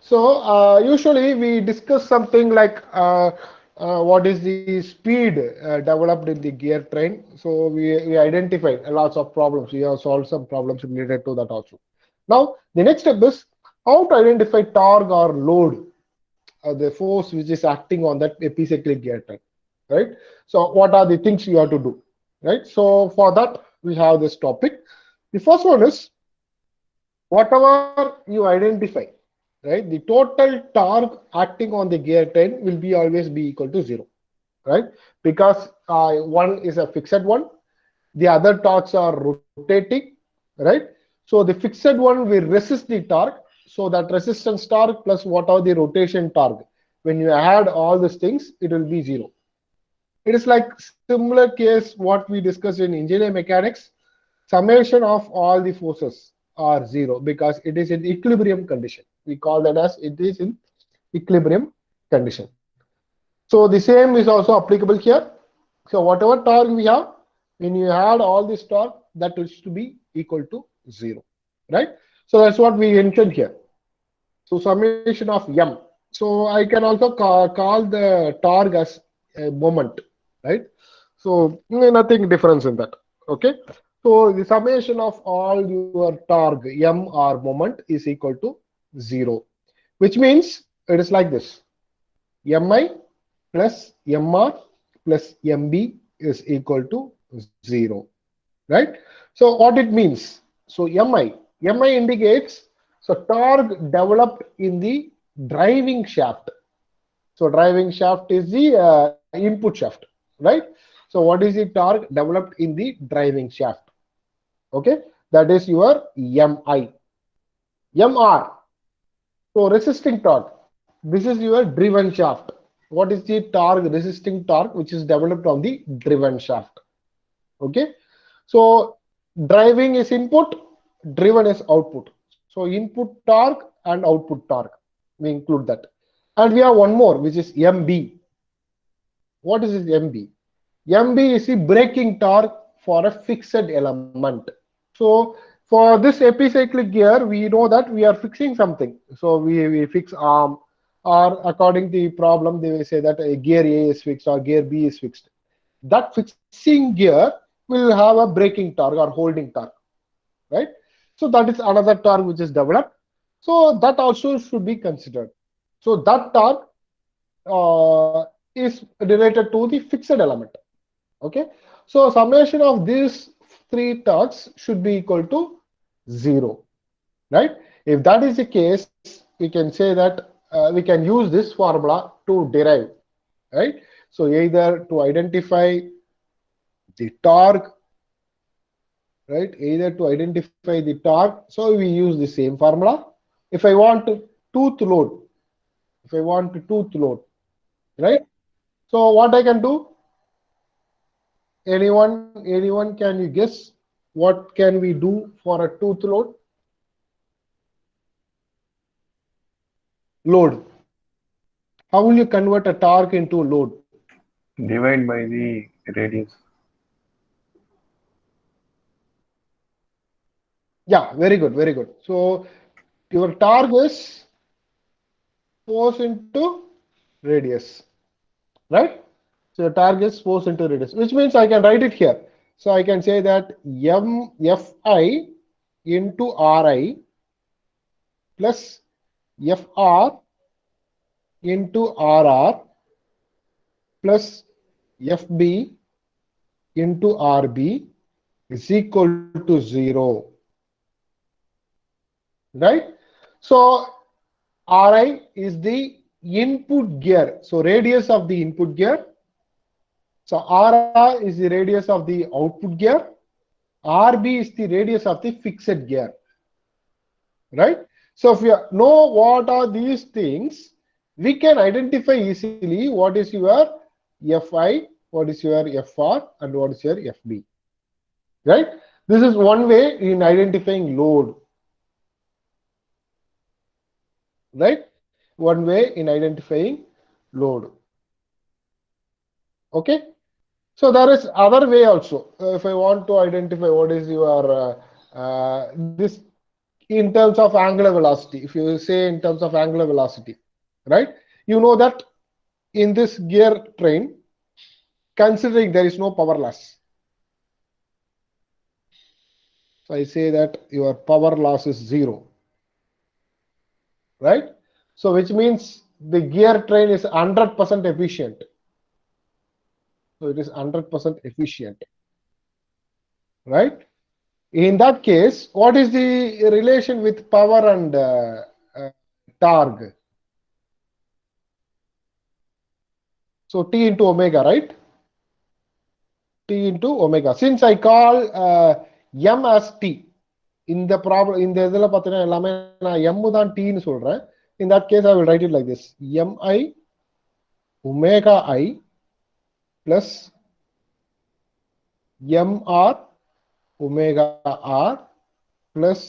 So usually we discuss something like what is the speed developed in the gear train. So we identify lots of problems. We have solved some problems related to that also. Now the next step is how to identify torque or load, the force which is acting on that epicyclic gear train, right? So what are the things you have to do, right? So for that we have this topic. The first one is whatever you identify, right? The total torque acting on the gear train will be always be equal to zero, right? Because one is a fixed one, the other torques are rotating, right? So the fixed one will resist the torque. So that resistance torque plus whatever the rotation torque, when you add all these things, it will be zero. It is like similar case what we discussed in engineering mechanics. Summation of all the forces are zero because it is in equilibrium condition. We call that as it is in equilibrium condition. So the same is also applicable here. So whatever torque we have, when you add all this torque, that is to be equal to zero, right? So that's what we mentioned here. So summation of m. So I can also call the torque as a moment, right? So nothing difference in that. Okay. So the summation of all your torque m or moment is equal to zero, which means it is like this: mi plus mr plus mb is equal to zero, right? So what it means? So mi indicates so torque developed in the driving shaft. So driving shaft is the input shaft, right? So what is the torque developed in the driving shaft? Okay, that is your mi. Mr, so resisting torque. This is your driven shaft. What is the torque, resisting torque, which is developed on the driven shaft? Okay, so driving is input, driven is output. So input torque and output torque, we include that. And we have one more, which is MB. What is this MB? MB is the braking torque for a fixed element. So for this epicyclic gear, we know that we are fixing something. So we fix arm, or according to the problem, they will say that a gear A is fixed or gear B is fixed. That fixing gear will have a braking torque or holding torque, right? So that is another torque which is developed. So that also should be considered. So that torque is related to the fixed element. Okay, so summation of these three torques should be equal to zero, right? If that is the case, we can say that we can use this formula to derive, right? So either to identify the torque, right? Either to identify the torque, so we use the same formula. If I want to tooth load, if I want to tooth load, right? So what I can do? Anyone, can you guess what can we do for a tooth load? Load. How will you convert a torque into load? Divide by the radius. Yeah, very good, very good. So your torque is force into radius, right? So your torque is force into radius, which means I can write it here. So I can say that m fi into ri plus fr into rr plus fb into rb is equal to 0, right? So Ri is the input gear. So radius of the input gear. So Rr is the radius of the output gear. Rb is the radius of the fixed gear, right? So if you know what are these things, we can identify easily what is your Fi, what is your Fr, and what is your Fb, right? This is one way in identifying load, right? One way in identifying load. Okay. So there is other way also. If I want to identify what is your this in terms of angular velocity. If you say in terms of angular velocity, right? You know that in this gear train, considering there is no power loss. So I say that your power loss is 0, right? So which means the gear train is 100% efficient. So it is 100% efficient, right? In that case, what is the relation with power and torque? So T into omega, right? T into omega. Since I call M as T, in the problem, in the இதில் பார்த்தீங்கன்னா எல்லாமே நான் M தான் T ன்னு சொல்றேன். In that case, I will write it like this: Mi omega I plus Mr omega R plus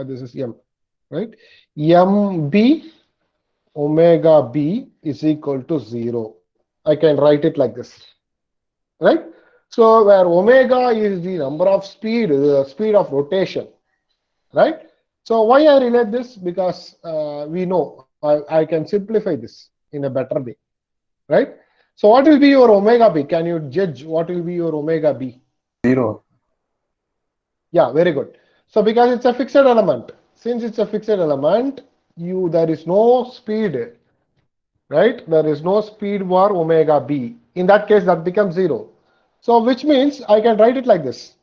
this is M, right? MB omega B is equal to 0. I can write it like this, right? So where omega is the number of speed, the speed of rotation, right? So why I relate this? Because we know I can simplify this in a better way, right? So what will be your omega B? Can you judge what will be your omega B? 0. Yeah, very good. So because it's a fixed element, since it's a fixed element, there is no speed, right? There is no speed for omega B. In that case, that becomes 0. So which means I can write it like this.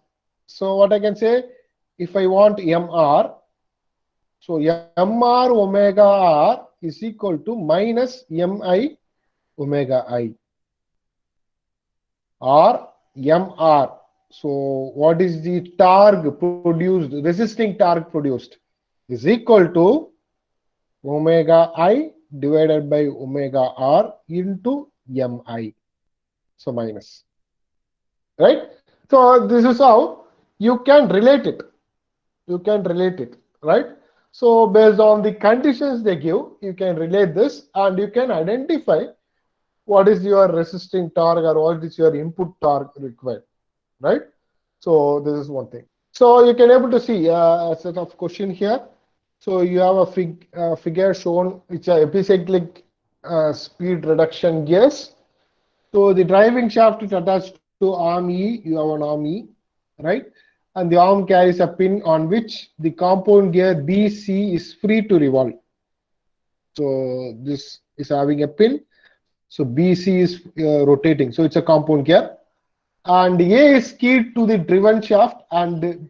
So what I can say, if I want MR, so MR omega R is equal to minus MI omega I, or MR. So what is the torque produced, resisting torque produced, is equal to omega I divided by omega R into MI. So minus, right? So this is how you can relate it. You can relate it, right? So based on the conditions they give, you can relate this and you can identify what is your resisting torque or what is your input torque required, right? So this is one thing. So you can able to see a set of question here. So you have a figure shown which are epicyclic speed reduction gears. So the driving shaft is attached to arm E. You have an arm E, right? And the arm carries a pin on which the compound gear BC is free to revolve. So this is having a pin. So BC is rotating. So it's a compound gear. And A is keyed to the driven shaft and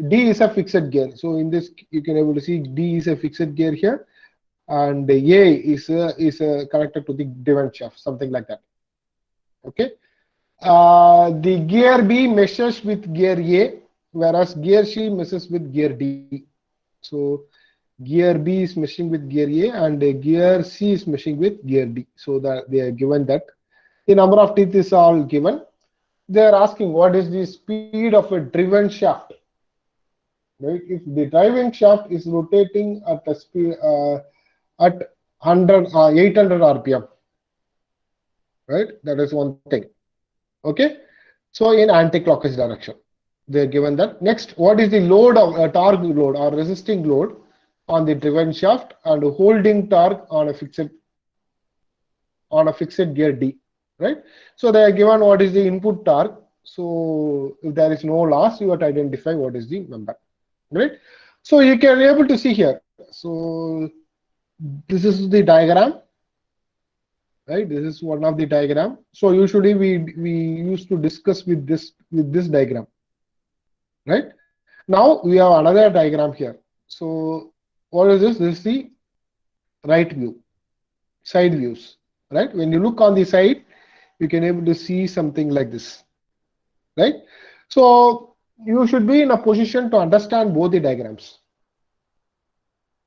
D is a fixed gear. So in this, you can able to see D is a fixed gear here, and A is connected to the driven shaft, something like that. Okay. The gear B meshes with gear A, whereas gear C meshes with gear D. So gear B is meshing with gear A and gear C is meshing with gear D. So that they are given that the number of teeth is all given. They are asking what is the speed of a driven shaft, right? If the driving shaft is rotating at a speed at 800 rpm, right? That is one thing. Okay. So in anti-clockwise direction, they are given that. Next, what is the load of torque load or resisting load on the driven shaft and holding torque on a fixed gear D, right? So they are given what is the input torque. So if there is no loss, you have to identify what is the number, right? So you can be able to see here. So this is the diagram, right? This is one of the diagram. So usually we used to discuss with this diagram, right? Now we have another diagram here. So what is this? This is the right view, side views, right? When you look on the side, you can able to see something like this, right? So you should be in a position to understand both the diagrams,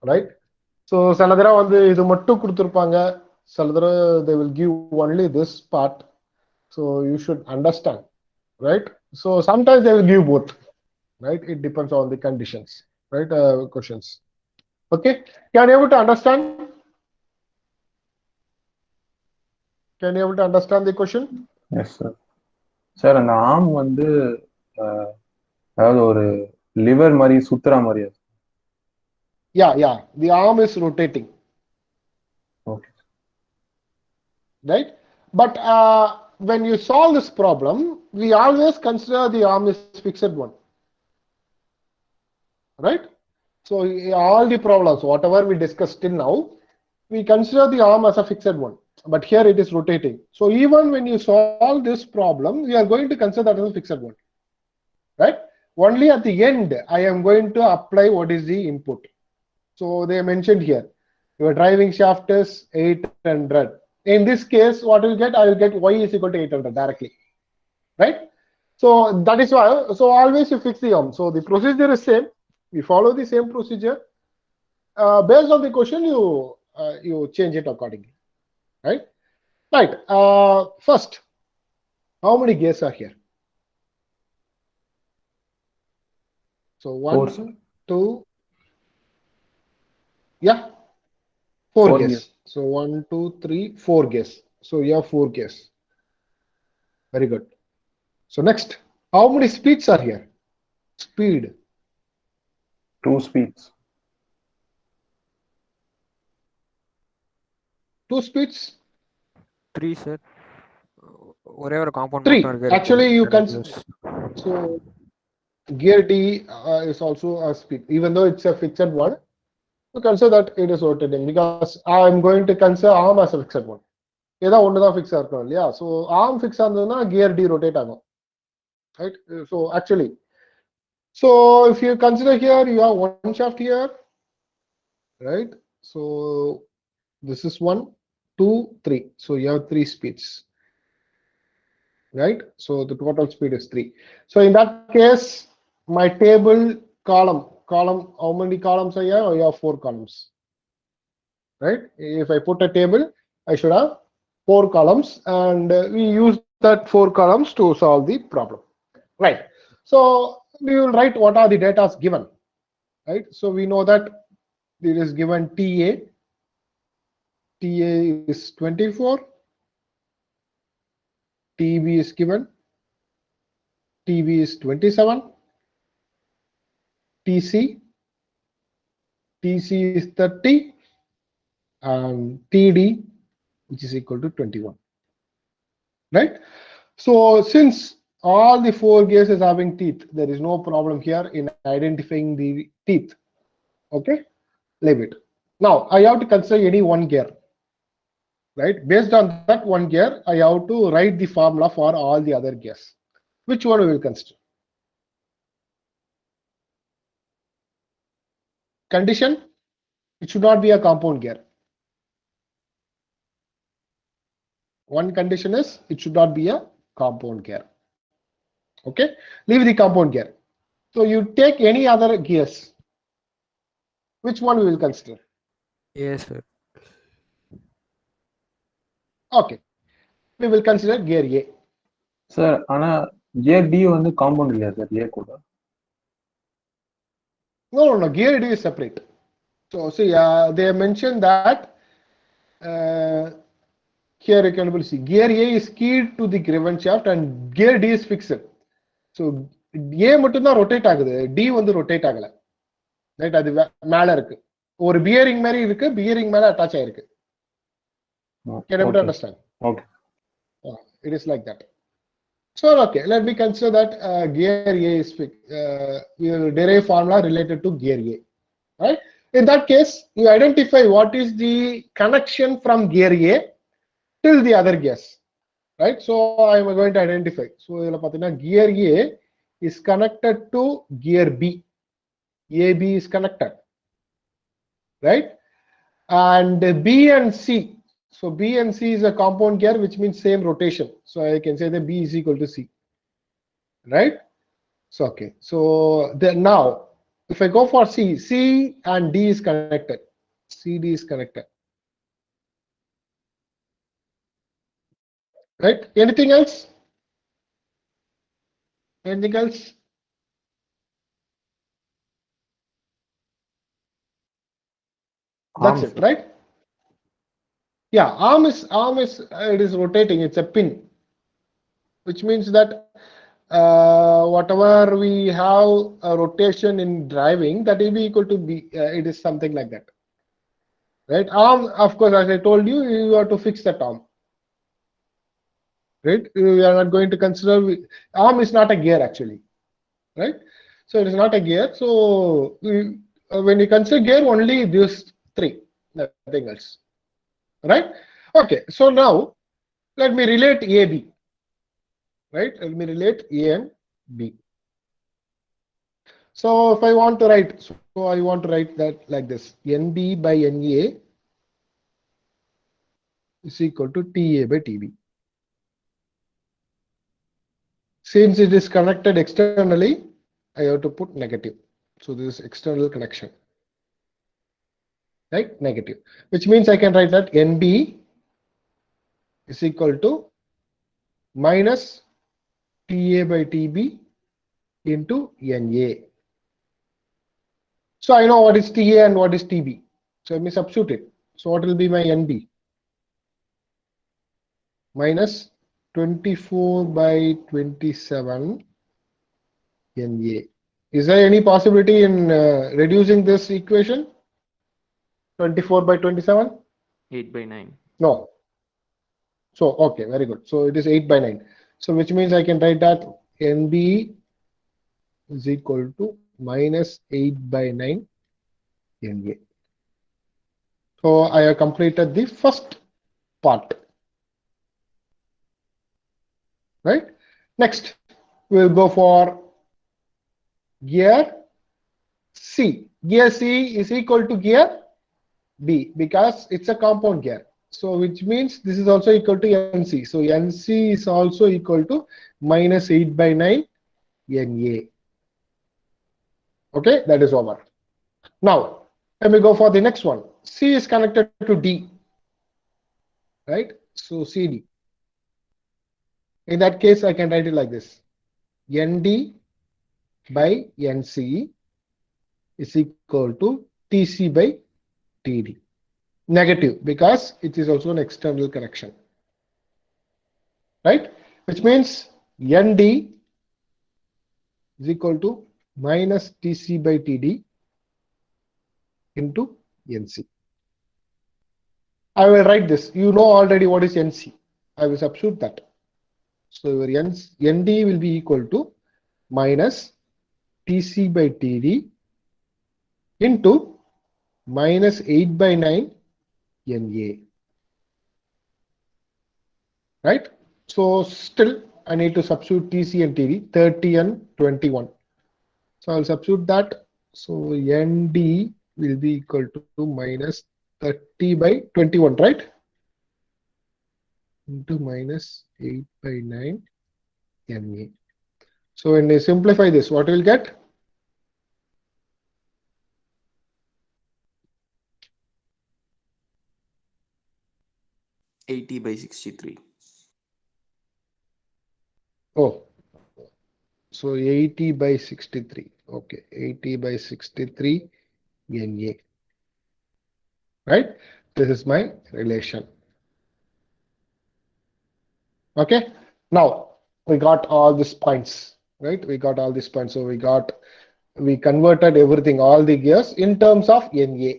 right? So சில தடவை வந்து இது மட்டும் கொடுத்திருப்பாங்க, சில தடவை they will give only this part. So you should understand, right? So sometimes they will give both, right? It depends on the conditions, right? Questions. Okay, can you able to understand? Can you able to understand the question? Yes, sir. Sir அந்த arm வந்து அதாவது ஒரு liver மாதிரி சுத்துற மாதிரி. Yeah, the arm is rotating. Okay. Right? But when you solve this problem, we always consider the arm is fixed one. Right? So all the problems, whatever we discussed till now, we consider the arm as a fixed one. But here it is rotating. So even when you solve this problem, we are going to consider that as a fixed one. Right? Only at the end, I am going to apply what is the input. So they mentioned here, your driving shaft is 800. In this case, what will get? I will get y is equal to 800 directly, right? So that is why. So always you fix the arm. So the procedure is same. We follow the same procedure. Based on the question, you change it accordingly, right? Right. First, how many gears are here? So one, Four. two, yeah, four Four gears. gears. So 1, 2, 3, 4 gears. So you have 4 gears. Very good. So next, how many speeds are here? Speed. 2 speeds. 2 speeds. 3 sir. ஒரே ஒரு compound 3. மட்டும் இருக்கு. Actually, you can. Gears. So gear D is also a speed, even though it's a fixed one. You consider that it is rotating because I am going to consider arm as a fixed one. ஏதா ஒன்று தான் fix இருக்கணும் இல்லையா? So arm fix ஆனதுன்னா gear D rotate ஆகும், right? So actually, so if you consider here, you have one shaft here, right? So this is 1, 2, 3. So you have 3 speeds, right? So the total speed is 3. So in that case, my table column, how many columns are here? You have 4 columns, right? If I put a table, I should have 4 columns, and we use that 4 columns to solve the problem, right? So we will write what are the data given, right? So we know that it is given TA is 24, TB is given, TB is 27, TC is 30, and TD, which is equal to 21, right? So since all the 4 gears is having teeth, there is no problem here in identifying the teeth. Okay, leave it. Now I have to consider any one gear, right? Based on that one gear, I have to write the formula for all the other gears. Which one we will consider? Condition, it should not be a compound gear. One condition is it should not be a compound gear. Okay, leave the compound gear. So you take any other gears. Which one we will consider? Yes sir. Okay, we will consider gear A. Sir ஆனா gear D வந்து compound இல்லையா sir ஏ கூட? No, gear D is separate. So see, they mentioned that here you can see gear A is keyed to the driven shaft and gear D is fixed. So A மட்டும் தான் rotate ஆகுது, D வந்து rotate ஆகல, right? அது மேல இருக்கு, ஒரு bearing மாதிரி இருக்கு, பியரிங் மேல அட்டாச் ஆயிருக்கு. Can everybody understand? Okay. It is like that. So okay, let me consider that gear A is fixed. We will derive formula related to gear A, right? In that case, you identify what is the connection from gear A till the other gears, right? So I am going to identify. So gear A is connected to gear B. AB is connected, right? And B and C. So B and C is a compound gear, which means same rotation. So I can say that B is equal to C, right? So okay. So then now, if I go for C, C and D is connected. CD is connected, right? Anything else? Anything else? That's it, right? Yeah, arm is it is rotating. It's a pin, which means that whatever we have a rotation in driving, that will be equal to B. It is something like that, right? Arm, of course, as I told you, you have to fix that arm, right? We are not going to consider arm is not a gear actually, right? So it is not a gear. So when you consider gear, only these three, nothing else, right? Okay. So now let me relate A B, right? Let me relate A and B. So if I want to write, so I want to write that like this: NB by NA is equal to TA by TB. Since it is connected externally, I have to put negative. So this is external connection, right? Negative, which means I can write that NB is equal to minus TA by TB into NA. So I know what is TA and what is TB. So let me substitute it. So what will be my NB? Minus 24 by 27 NA. Is there any possibility in reducing this equation? 24 by 27? 8 by 9. No. So, okay, very good. So it is 8 by 9. So which means I can write that NB is equal to minus 8 by 9 NA. So I have completed the first part, right? Next, we'll go for gear C. Gear C is equal to gear B because it's a compound gear. So which means this is also equal to NC. So NC is also equal to minus 8 by 9 NA. Okay, that is over. Now, let me go for the next one. C is connected to D, right? So CD. In that case, I can write it like this. ND by NC is equal to TC by TD. Negative because it is also an external connection, right? Which means ND is equal to minus TC by TD into NC. I will write this. You know already what is NC. I will substitute that. So your ND will be equal to minus TC by TD into minus 8 by 9 NA. Right? So still I need to substitute TC and TD, 30 and 21. So I'll substitute that. So ND will be equal to minus 30 by 21, right? Into minus 8 by 9 NA. So when I simplify this, what will get? $80 by 63. Oh, so 80 by 63. Okay, 80 by 63 NA. Right? This is my relation. Okay. Now we got all these points, right? We got all these points. So we converted everything, all the gears in terms of NA.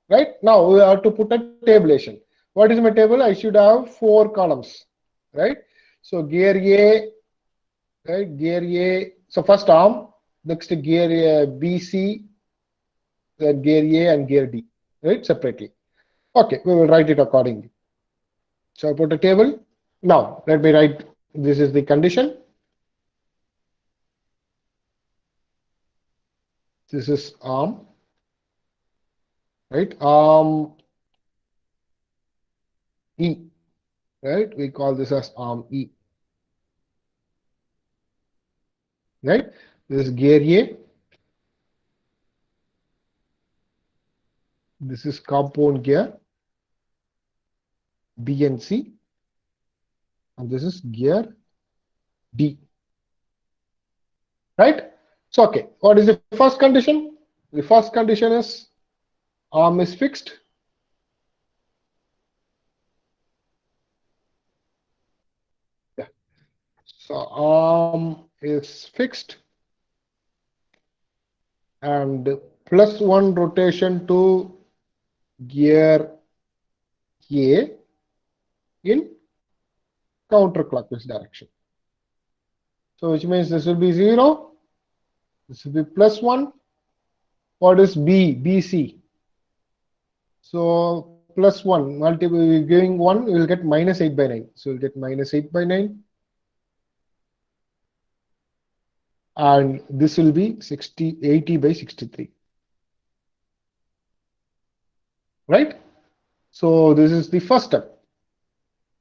Right? Now we have to put a tabulation. What is my table? I should have 4 columns. Right? So gear A, right? Gear A. So first arm, next gear BC, then gear A and gear D, right? Separately. Okay, we will write it accordingly. So I put a table. Now let me write, this is the condition. This is arm, right? Arm E, right? We call this as arm E, right? This is gear A. This is compound gear B and C, and this is gear D, right? So okay, what is the first condition? The first condition is arm is fixed. Yeah. So arm is fixed and +1 rotation to gear A in counterclockwise direction. So which means this will be 0, this will be +1. What is B? BC. So +1 multiple giving 1, we will get -8/9. So we'll get -8/9. And this will be 80/63. Right? So this is the first step.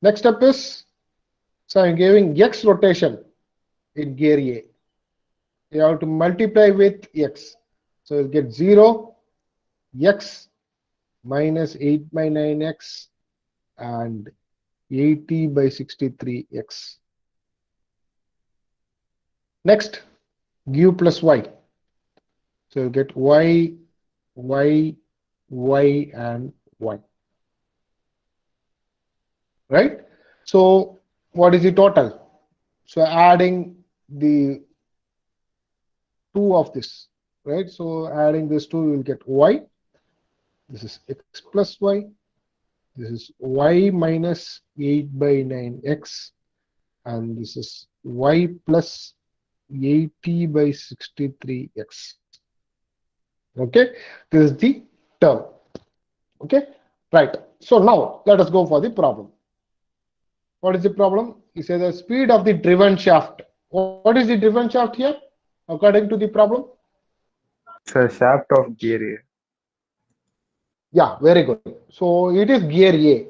Next step is, so I'm giving X rotation in gear A. You have to multiply with X. So you'll get 0, X minus 8/9X and 80/63X. Next, give plus Y. So you get Y, Y, Y, and Y. Right? So what is the total? So adding the 2 of this, right? So adding this 2, you will get Y. This is X plus Y. This is Y minus 8/9X. And this is Y plus 80/63X. Okay, this is the term. Okay, right. So now let us go for the problem. What is the problem? He says the speed of the driven shaft. What is the driven shaft here according to the problem? It's a shaft of gear A. Yeah, very good. So it is gear A.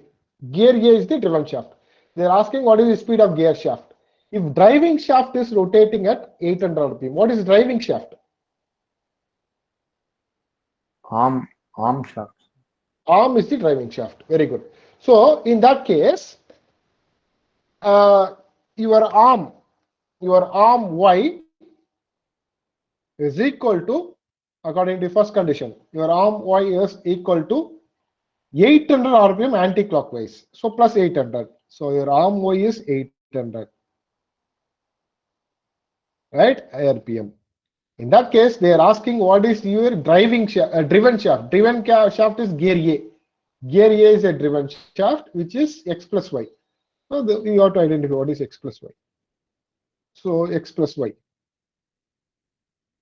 Gear A is the driven shaft. They are asking what is the speed of gear shaft. If driving shaft is rotating at 800 rpm, what is driving shaft? Arm shaft. Arm is the driving shaft. Very good. So in that case, your arm Y is equal to, according to the first condition, your arm Y is equal to 800 rpm anti-clockwise. So plus 800. So your arm Y is 800. Right? RPM. In that case, they are asking what is your driven shaft. Driven shaft is gear A. Gear A is a driven shaft, which is X plus Y. So you have to identify what is X plus Y. So X plus Y.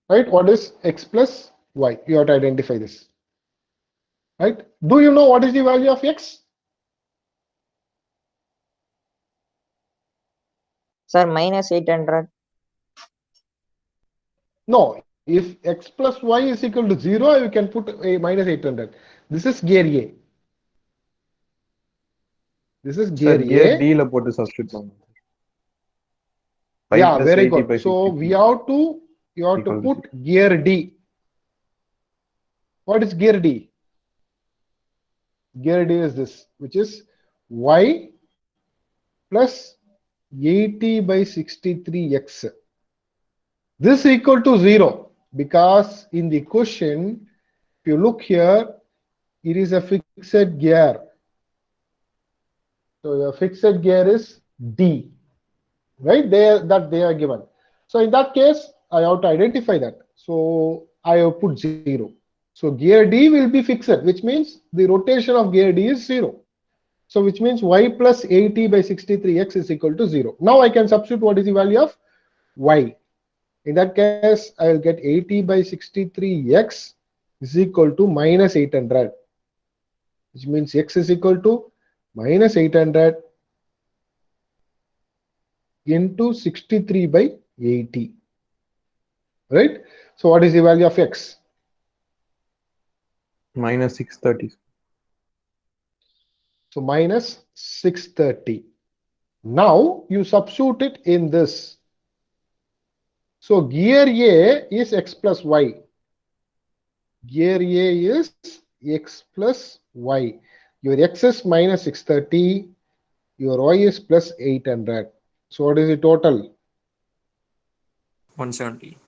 Right? What is X plus Y? You have to identify this. Right? Do you know what is the value of X? Sir, minus 800. No. If X plus Y is equal to 0, you can put a minus 800. This is gear A. This is gear gear A. D la potu substitute பண்ணுங்க. Yeah, very good. So we have to, you have to put gear D. What is gear D? Gear D is this, which is Y plus 80/63X. This is equal to 0 because in the question, if you look here, it is a fixed gear. So your fixed gear is D, right? They are given. So in that case, I have to identify that. So I have put 0. So gear D will be fixed, which means the rotation of gear D is 0. So which means Y plus 80/63X is equal to 0. Now I can substitute what is the value of Y. In that case, I will get 80/63X is equal to minus 800, which means X is equal to minus 800 into 63/80. Right? So what is the value of X? minus 630. So minus 630. Now you substitute it in this. So gear A is X plus Y. Gear A is X plus Y. Your X is minus 630. Your Y is plus 800. So what is the total? 170.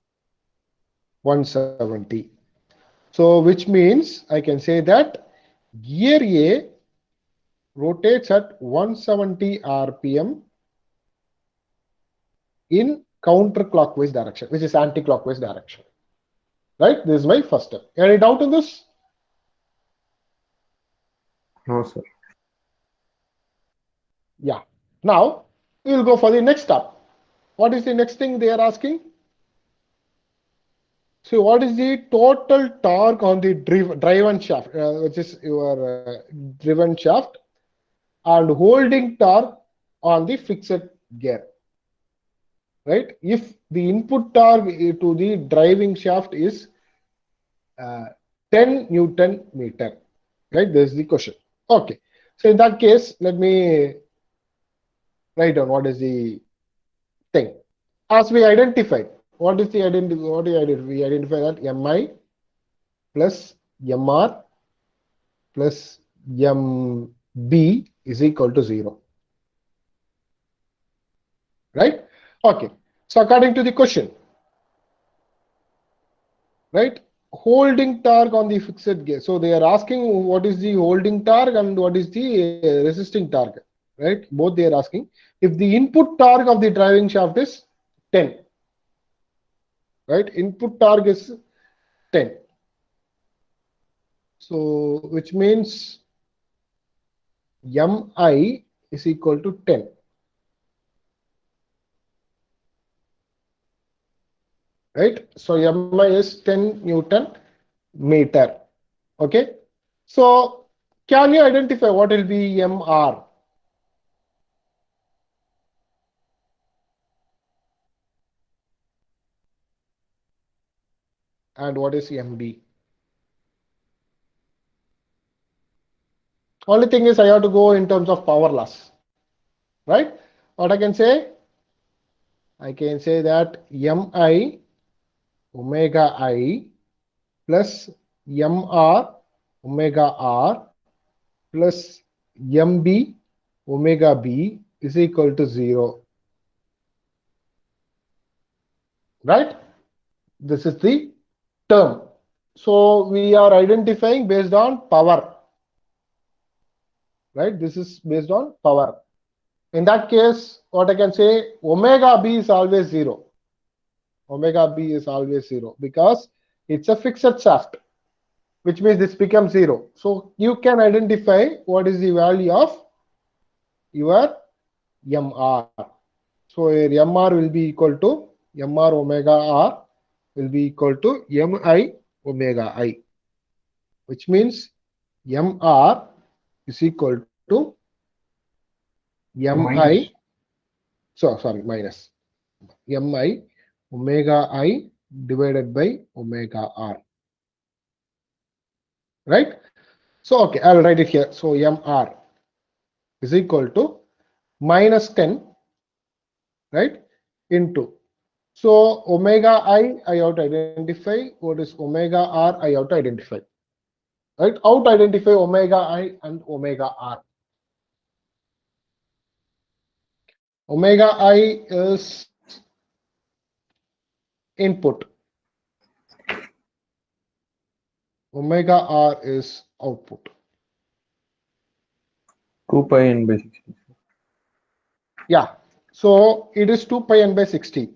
170. So which means I can say that gear A rotates at 170 rpm in counterclockwise direction, which is anti-clockwise direction. Right? This is my first step. Any doubt in this? No, sir. Yeah. Now we will go for the next step. What is the next thing they are asking? So what is the total torque on the driven shaft, which is your driven shaft, and holding torque on the fixed gear? Right? If the input torque to the driving shaft is 10 Newton meter, right? This is the question. Okay. So in that case, let me write down what is the thing. As we identified, what is the identity? What do you identify? We identify that Mi plus Mr plus Mb is equal to 0. Right? Okay. So according to the question, right? Holding torque on the fixed gear. So they are asking what is the holding torque and what is the resisting torque, right? Both they are asking. If the input torque of the driving shaft is 10, right? Input torque is 10. So which means Mi is equal to 10. Right? So Mi is 10 Newton meter. Okay. So can you identify what will be Mr? And what is Mb? Only thing is I have to go in terms of power loss. Right? What I can say? I can say that Mi omega I plus Mr omega R plus Mb omega B is equal to 0. Right? This is the term. So we are identifying based on power. Right? This is based on power. In that case, what I can say, omega B is always 0. Omega B is always 0 because it's a fixed shaft, which means this becomes 0. So you can identify what is the value of your Mr. So your Mr will be equal to Mr omega R will be equal to Mi omega I, which means Mr is equal to Minus. minus Mi omega I divided by omega R. Right? So okay, I'll write it here. So Mr is equal to minus 10, right, into. So omega I have to identify. What is omega R? I have to identify. Right? How to identify omega I and omega R? Omega I is input. Omega R is output. 2 pi n by 60. Yeah. So it is 2 pi n by 60.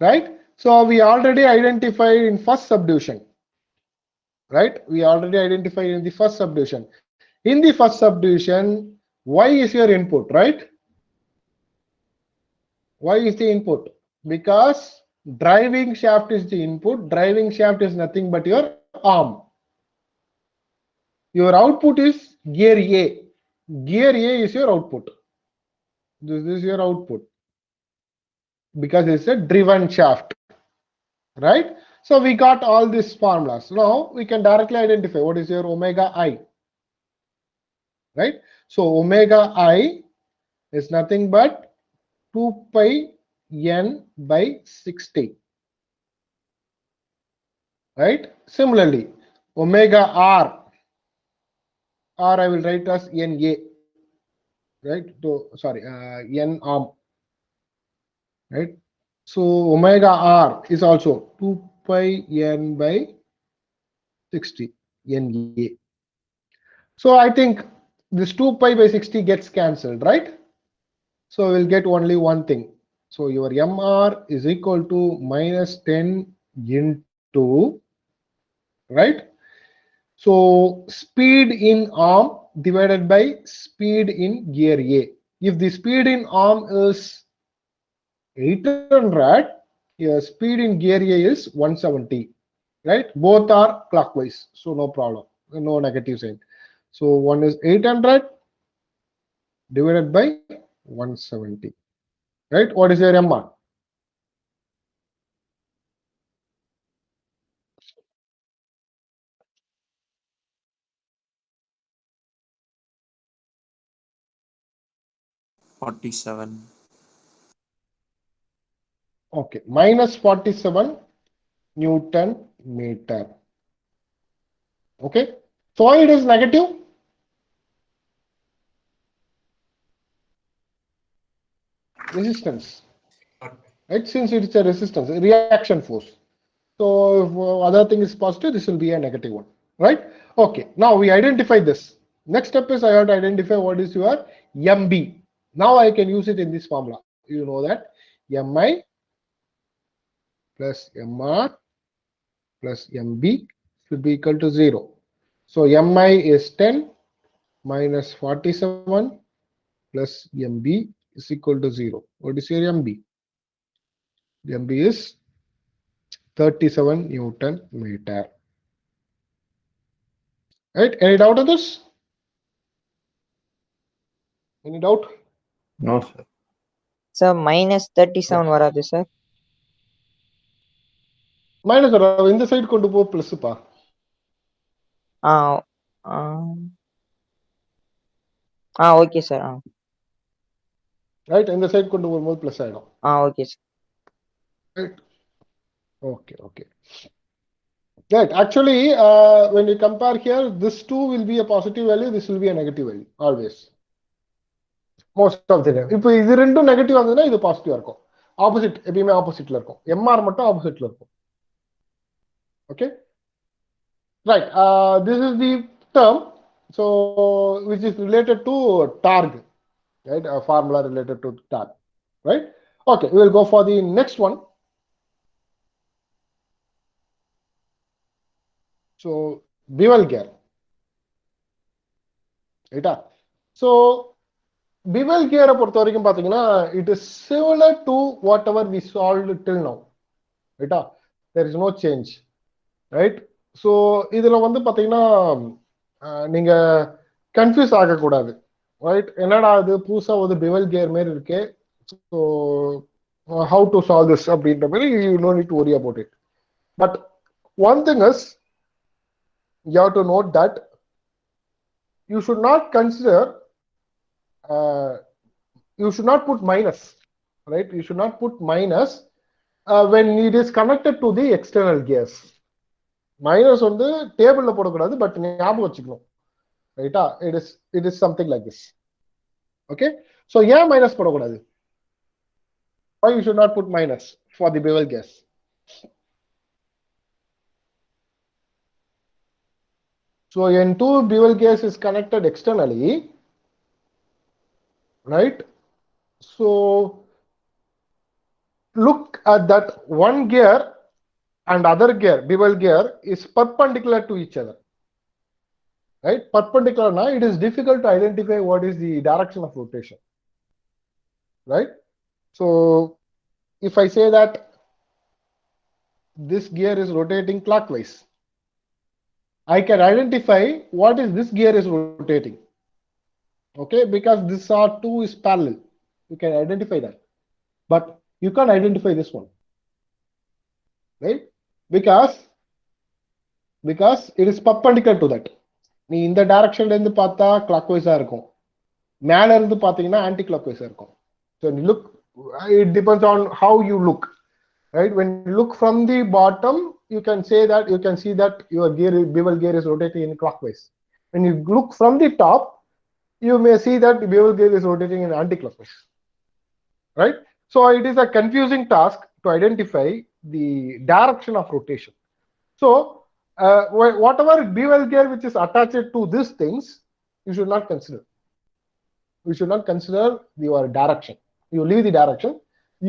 Right? So we already identified in first subdivision. Right? We already identified in the first subdivision. In the first subdivision, Y is your input, right? Y is the input because driving shaft is the input. Driving shaft is nothing but your arm. Your output is gear A. Gear A is your output. This is your output because it's a driven shaft, right? So we got all these formulas. Now we can directly identify what is your omega I, right? So omega I is nothing but 2 pi n by 60, right? Similarly, omega R I will write as NA, right? So sorry, N arm, right? So omega R is also 2 pi n by 60 NA. So I think this 2 pi by 60 gets cancelled, right? So we'll get only one thing. So your MR is equal to minus 10 into, right? So speed in arm divided by speed in gear A. If the speed in arm is 800, your speed in gear A is 170, right? Both are clockwise, so no problem, no negative sign. So one is 800 divided by 170, right? What is your MR? $47. Okay, minus 47 Newton meter. Okay, so why it is negative? Resistance, right? Since it's a resistance, a reaction force. So if other thing is positive, this will be a negative one, right? Okay, now we identify this. Next step is I have to identify what is your MB. Now I can use it in this formula. You know that MI plus MR plus MB should be equal to 0. So MI is 10 minus 47 plus MB is equal to 0. What is your MB? MB is 37 Newton meter. Right? Any doubt on this? Any doubt? No, sir. Sir, minus 37 வராது sir. Minus இந்த side கொண்டு போ பிளஸ்ப்பா. Okay sir. Right, இந்த side கொண்டு போகும்போது plus ஆயிடும். Okay sir. Right, okay okay. Right, actually when you compare here, this 2 will be a positive value, this will be a negative value always, most of the time. இப்போ இது ரெண்டும் negative வந்ததுன்னா இது பாசிட்டிவா இருக்கும். ஆப்போசிட் எப்பயுமே ஆப்போசிட்ல இருக்கும். MR மட்டும் ஆப்போசிட்ல இருக்கும். Okay, right, this is the term, so which is related to torque, right? A formula related to torque, right? Okay, we will go for the next one. So bevel gear, right? So bevel gear பொறுத்த வரைக்கும் பாத்தீங்கன்னா it is similar to whatever we solved till now, right? There is no change, right? So இதுல வந்து பாத்தீங்கன்னா நீங்க confuse ஆக கூடாது, right? என்னடா இது புதுசா ஒரு bevel gear மாதிரி இருக்கு, so how to solve this அப்படின்ற மாதிரி you no need to worry about it. But one thing is, you have to note that you should not consider, you should not put minus, right? You should not put minus when it is connected to the external gears. Minus வந்து டேபிள்ல போடக்கூடாது, but ஞாபகம் வச்சுக்கணும், ரைட்டா? it is something like this. Okay, so ஏன் minus போடக்கூடாது? Why you should not put minus for the bevel gears? So when two bevel gears is connected externally, right? So look at that one gear and other gear, bevel gear is perpendicular to each other, right? Perpendicular now, it is difficult to identify what is the direction of rotation, right? So if I say that this gear is rotating clockwise, I can identify what is this gear is rotating, okay? Because this R2 is parallel, you can identify that, but you can't identify this one, right? Because it is perpendicular to that. நீ இந்த டைரக்ஷன்ல இருந்து பார்த்தா clockwise-ஆ இருக்கும், மேல இருந்து பாத்தீங்கன்னா anti clockwise-ஆ இருக்கும். So look, it depends on how you look, right? When you look from the bottom, you can say that, you can see that your gear, bevel gear is rotating in clockwise. When you look from the top, you may see that the bevel gear is rotating in anti-clockwise, right? So it is a confusing task to identify the direction of rotation. So whatever bevel gear which is attached to these things, you should not consider. You should not consider your direction. You leave the direction,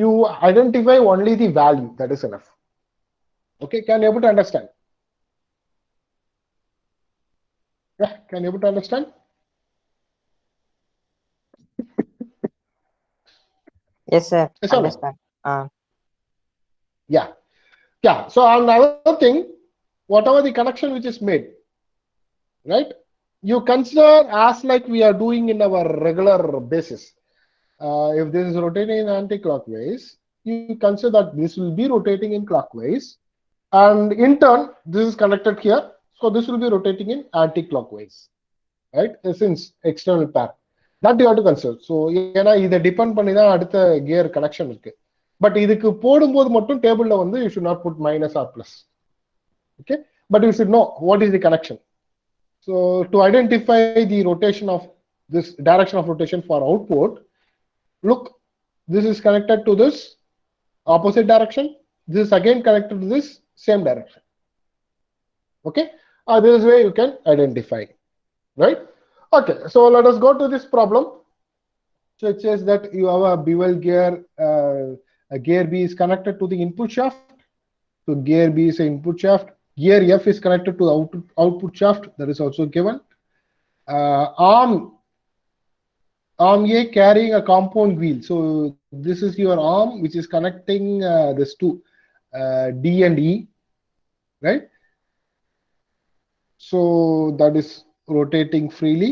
you identify only the value, that is enough. Okay, can you able to understand? Yeah, can you able to understand? Yes, sir. Yes or no? Understand. Yeah. Yeah. So another thing, whatever the connection which is made, right? You consider as like we are doing in our regular basis. If this is rotating in anti-clockwise, you consider that this will be rotating in clockwise, and in turn, this is connected here, so this will be rotating in anti-clockwise, right? Since external pair, that you have to consider. So ஏன்னா இதை depend பண்ணி தான் அடுத்த gear connection இருக்கு. But இதுக்கு போடும்போது மட்டும் டேபிள்ல வந்து you should not put minus or plus. Okay, but you should know what is the connection. So to identify the rotation of this direction of rotation for output, look, this is connected to this opposite direction. This is again connected to this same direction. Okay, this way you can identify, right? Okay, so let us go to this problem. So it says that you have a bevel gear, a gear B is connected to the input shaft. So gear B is an input shaft. Gear F is connected to the output shaft. That is also given. Arm A carrying a compound wheel. So this is your arm which is connecting this two D and E, right? So that is rotating freely,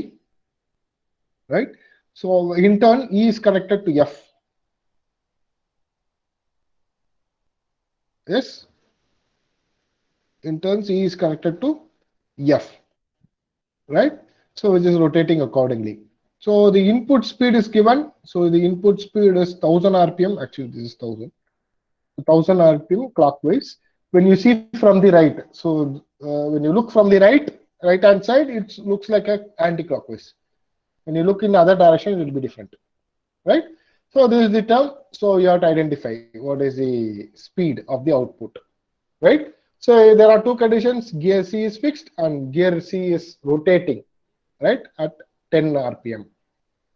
right? So in turn, E is connected to F. Yes. In turn, E is connected to F, right? So which is rotating accordingly. So the input speed is given. So the input speed is 1000 RPM. Actually, this is 1000 RPM clockwise. When you see from the right, so when you look from the right hand side, it looks like a anti-clockwise. When you look in the other direction, it will be different, right? So this is the term. So you have to identify what is the speed of the output, right? So there are two conditions: gear C is fixed and gear C is rotating, right, at 10 RPM,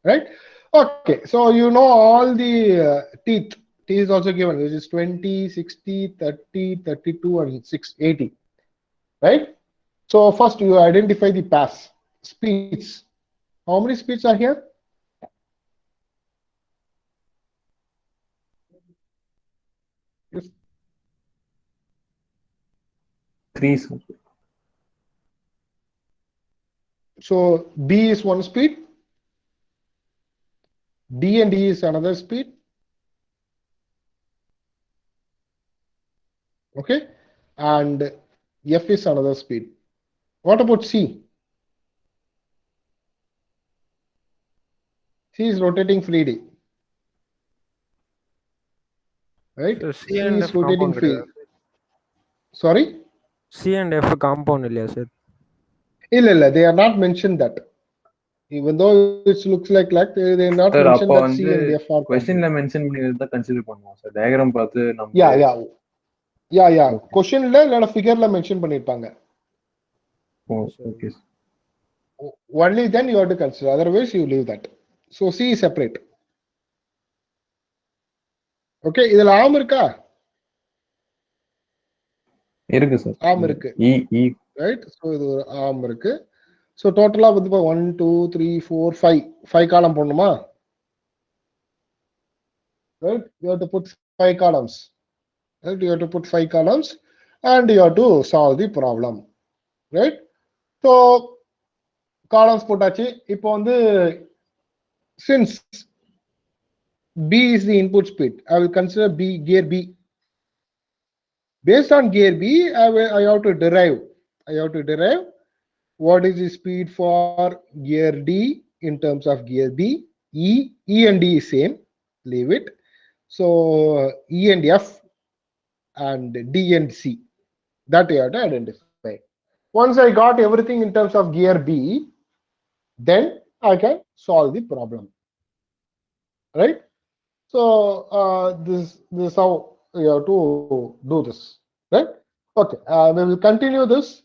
right? Okay, so you know all the teeth. T is also given, which is 20, 60, 30, 32, and 680, right? So first you identify the pass speeds. How many speeds are here? Yes. 3, sir. So B is one speed, D and E is another speed. Okay, and F is another speed. What about C? C is rotating freely, right? So C C and is F rotating compound freely. Sorry? C and F compound இல்லையா sir? இல்ல, they are not mentioned that. Even though it looks like they are not Sir, mentioned அப்போ that C வந்து and F are compound. கொஸ்டின்ல mention பண்ணியது தான் consider பண்ணுவோம் sir. Diagram பார்த்து நம்ம Yeah. கொஸ்டின்ல இல்ல ஃபிகர்ல மென்ஷன் பண்ணிருப்பாங்க. Okay. Only then you have to consider. Otherwise, you leave that. So C is separate. Okay, இதுல ஆம் இருக்கா? இருக்கு சார். ஆம் இருக்கு. E right? So இது ஒரு ஆம் இருக்கு. So டோட்டலா வந்து 1 2 3 4 5 காலம் போடணுமா? Right? You have to put 5 columns. Right? You have to put 5 columns and you have to solve the problem. Right? So columns போட்டாச்சு. இப்போ வந்து since B is the input speed, I will consider gear B. Based on gear B, I have to derive what is the speed for gear D in terms of gear B. E and D is same, leave it. So E and F and D and C, that you have to identify. Once I got everything in terms of gear B, then I can solve the problem, right? So this is how you have to do this, right? Okay, we will continue this